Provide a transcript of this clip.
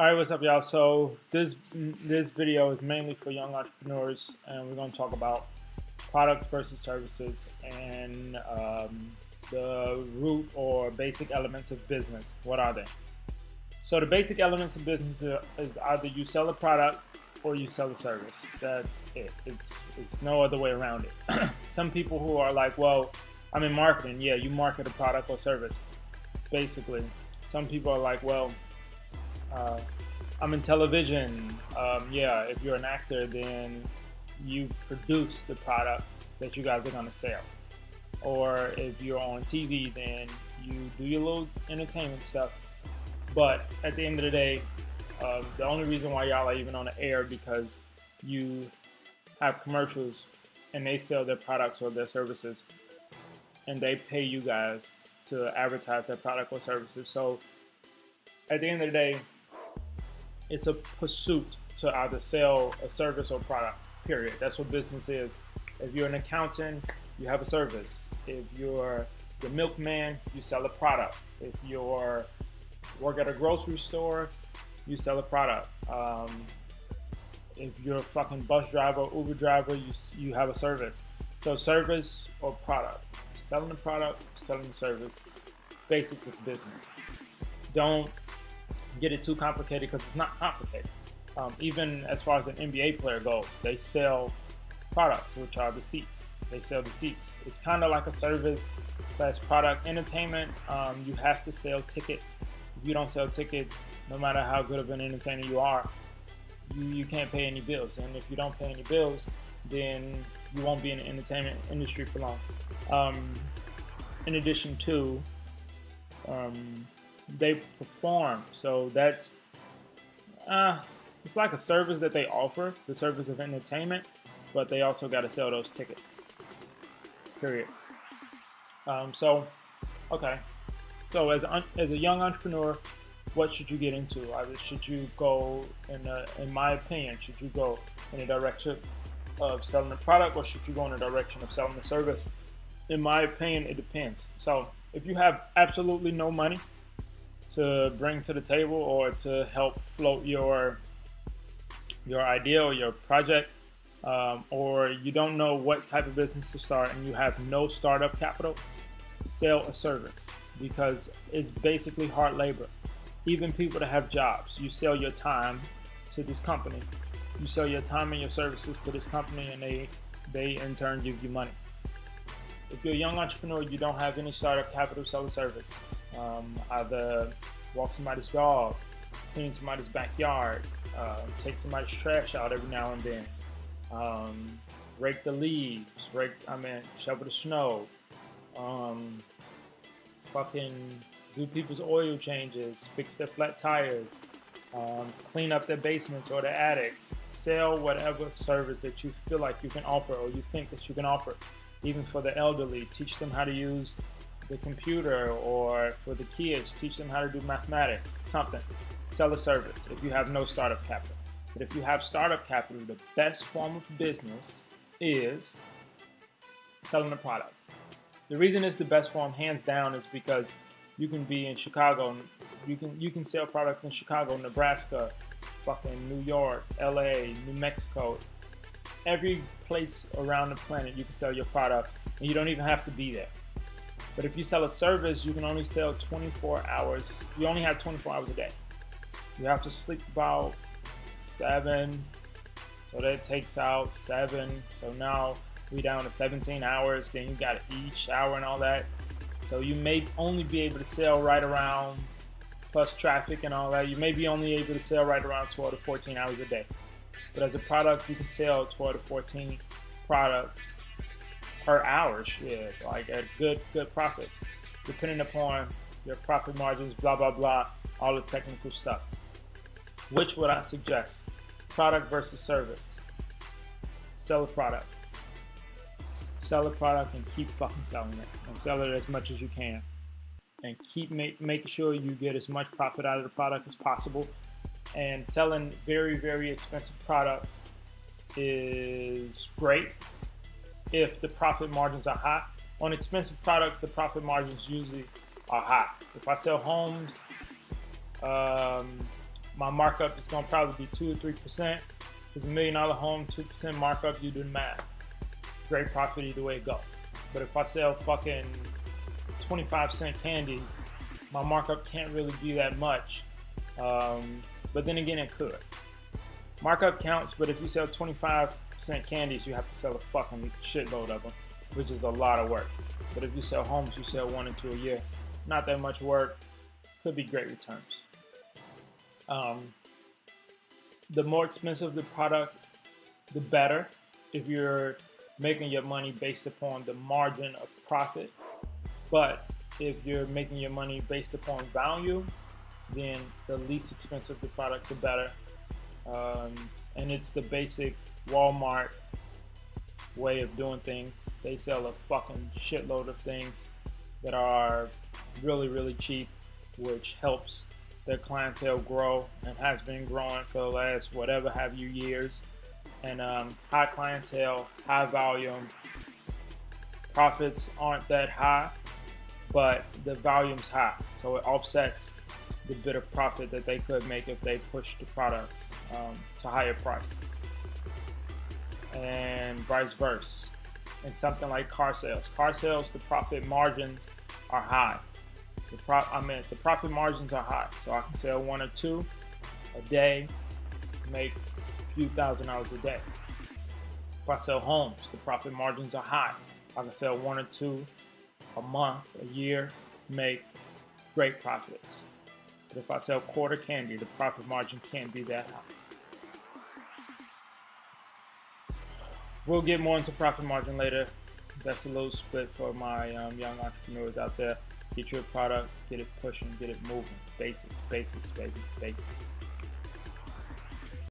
All right, what's up, y'all? So this video is mainly for young entrepreneurs, and we're going to talk about products versus services and the root or basic elements of business. What are they? So the basic elements of business is either you sell a product or you sell a service. That's it. It's no other way around it. Some people who are like, well, I'm in marketing. Yeah, you market a product or service. Basically, some people are like, well, I'm in television. Yeah, if you're an actor, then you produce the product that you guys are going to sell. Or if you're on TV, then you do your little entertainment stuff. But at the end of the day, the only reason why y'all are even on the air because you have commercials and they sell their products or their services, and they pay you guys to advertise their product or services. So at the end of the day, it's a pursuit to either sell a service or product, period. That's what business is. If you're an accountant, you have a service. If you're the milkman, you sell a product. If you're work at a grocery store, you sell a product. If you're a fucking bus driver, Uber driver, you have a service. So service or product. Selling a product, selling a service. Basics of business. Don't get it too complicated because it's not complicated. Even as far as an NBA player goes, they sell products, which are the seats. They sell the seats. It's kind of like a service / product. Entertainment, you have to sell tickets. If you don't sell tickets, no matter how good of an entertainer you are, you can't pay any bills. And if you don't pay any bills, then you won't be in the entertainment industry for long. In addition to, they perform. So that's it's like a service that they offer, the service of entertainment, but they also got to sell those tickets. Period. Okay. So as a young entrepreneur, what should you get into? Either should you go in my opinion, should you go in a direction of selling a product, or should you go in a direction of selling a service? In my opinion, it depends. So if you have absolutely no money to bring to the table or to help float your idea or your project, or you don't know what type of business to start and you have no startup capital, sell a service, because it's basically hard labor. Even people that have jobs, you sell your time to this company, you sell your time and your services to this company, and they in turn give you money. If you're a young entrepreneur, you don't have any startup capital, sell a service. Either walk somebody's dog, clean somebody's backyard, take somebody's trash out every now and then, rake the leaves, shovel the snow, fucking do people's oil changes, fix their flat tires, clean up their basements or their attics. Sell whatever service that you feel like you can offer or you think that you can offer. Even for the elderly, teach them how to use the computer, or for the kids, teach them how to do mathematics, something. Sell a service if you have no startup capital. But if you have startup capital, the best form of business is selling a product. The reason it's the best form, hands down, is because you can be in Chicago, you can sell products in Chicago, Nebraska, fucking New York, LA, New Mexico. Every place around the planet you can sell your product, and you don't even have to be there. But if you sell a service, you can only sell 24 hours. You only have 24 hours a day. You have to sleep about 7, so that takes out 7. So now we down to 17 hours. Then you got to eat, shower, and all that. So you may only be able to sell right around, plus traffic and all that, you may be only able to sell right around 12 to 14 hours a day. But as a product, you can sell 12 to 14 products per hour, shit, like at good profits, depending upon your profit margins, blah, blah, blah, all the technical stuff. Which would I suggest? Product versus service. Sell a product. Sell a product and keep fucking selling it, and sell it as much as you can, and keep making sure you get as much profit out of the product as possible. And selling very, very expensive products is great if the profit margins are high. On expensive products, the profit margins usually are high. If I sell homes, my markup is going to probably be 2 or 3%. If it's $1,000,000 home, 2% markup, you do the math. Great profit either way it go. But if I sell fucking 25-cent candies, my markup can't really be that much. But then again, it could. Markup counts, but if you sell 25% candies, you have to sell a fucking shitload of them, which is a lot of work. But if you sell homes, you sell 1 or 2 a year. Not that much work. Could be great returns. The more expensive the product, the better. If you're making your money based upon the margin of profit. But if you're making your money based upon value, then the least expensive the product, the better. And it's the basic Walmart way of doing things. They sell a fucking shitload of things that are really, really cheap, which helps their clientele grow and has been growing for the last whatever have you years. And high clientele, high volume, profits aren't that high, but the volume's high, so it offsets the bit of profit that they could make if they push the products to higher price, and vice versa. And something like car sales, the profit margins are high. The profit margins are high, so I can sell 1 or 2 a day, make a few $1,000s a day. If I sell homes, the profit margins are high. I can sell 1 or 2 a month, a year, make great profits. But if I sell quarter candy, the profit margin can't be that high. We'll get more into profit margin later. That's a little split for my young entrepreneurs out there. Get your product, get it pushing, get it moving. Basics, basics, baby, basics.